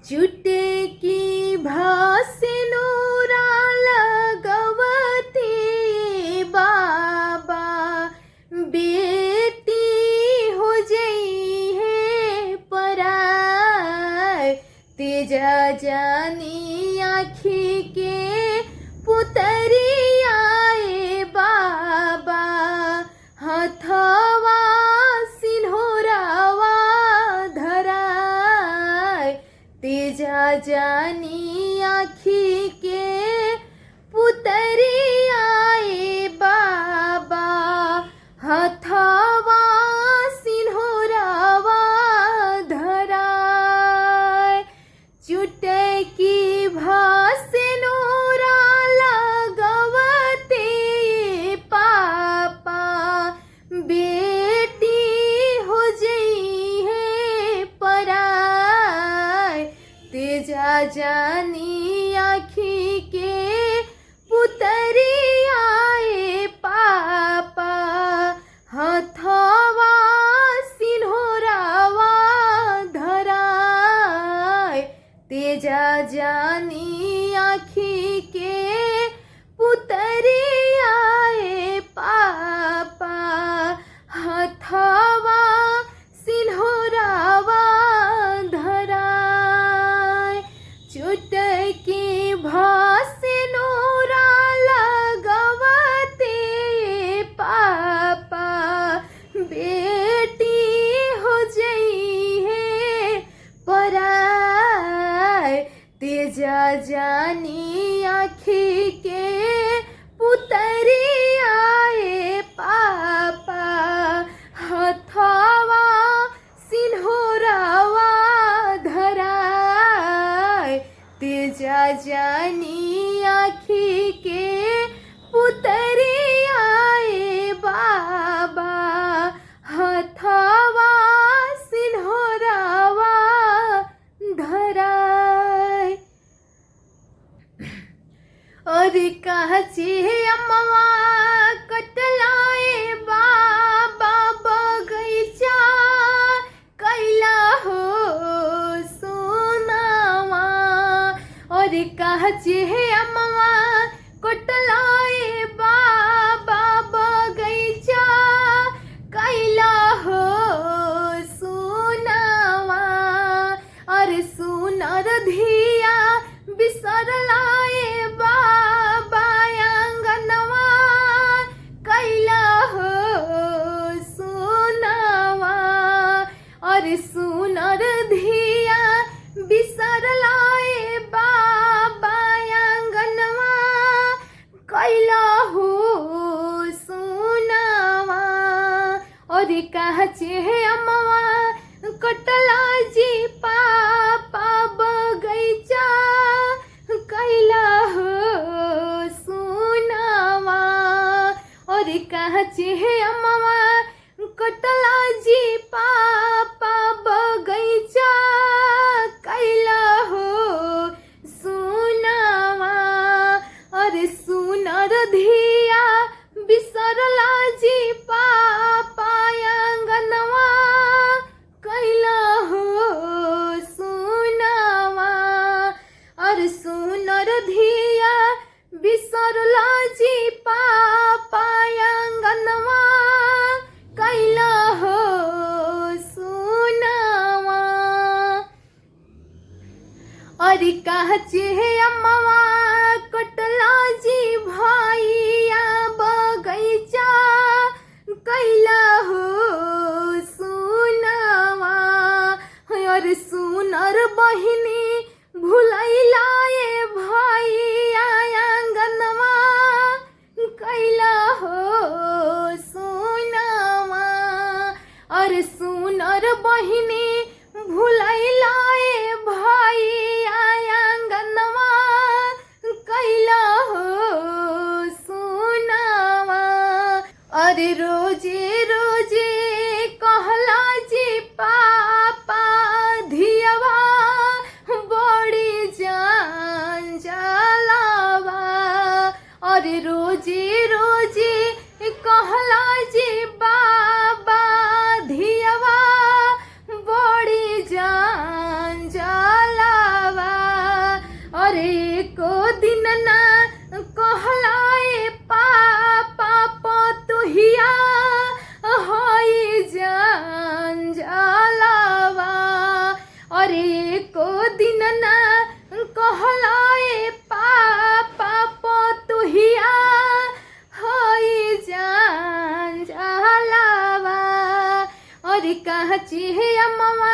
चुटकी भासे नूरा लगवते बाबा, बेटी हो जई है पराय। तेजा जानी आँखी के पुतरी आए बाबा, हथवा सिन्होरावा धराय। तेजा जानी आँखी के पुतरी आए बाबा, हथवा सिन्होरावा धराय। चुटकी भासे नूरा लगवते पापा, बेटी हो जई है पराय। तेजा जानी आँखी के पुतरी आए पापा, हथवा सिन्होरावा धराय। तेजा जानी आँखी के पुतरी आए पापा, हथवा सिन्होरावा धराय। चुटकी भासे नूरा लगवते पापा, बेटी हो जई है पराय। तेजा जानी आँखी के पुतरी आए पापा, हथवा सिन्होरावा धराय। तेजा जानी आँखी के पुतरी आए बाबा, हथवा सिन्होरावा धराय। और काचे अम्मवा कटलाए बाबा, बगैचा कैला हो सोनावा। और काचे अम्मवा कटलाए बाबा, बगैचा कैला हो सोनावा। और सुनर धिया बिसरलाए बाबा, आंगनवा कैला हो सोनावा। और सुनर धिया बिसरलाए बाबा, आंगनवा कैला हो सोनावा। और काचे अम्मवा कटला जी पापा, बगैचा कैला हो सोनावा। और काचे अम्मवा कटला जी पापा, बगैचा कैला हो सोनावा। और सुनर धिया बिसरला जी पापा, आंगनवा कैला हो सोनावा। और सुनर धिया बिसरला जी पापा, आंगनवा कैला हो सोनावा। और काचे अम्मवा कटला जी भाइया, बगैचा कैला हो सोनावा। और सुनर बहिनी भुलैलाए भैया, आंगनवा कैला हो सोनावा। और सुनर बहिनी भुलैलाए भैया, आंगनवा कैला हो सोनावा। और रोजे रोजे कहला जी पापा, धियवा बड़ी जान जलावा। और रोजे रोजे कहला जी बाबा, धियवा बड़ी जान जला अरे एको दिन ना कहला ए पापा पतुहिया होई जान जलावा। और कहाँ चिहे अम्मा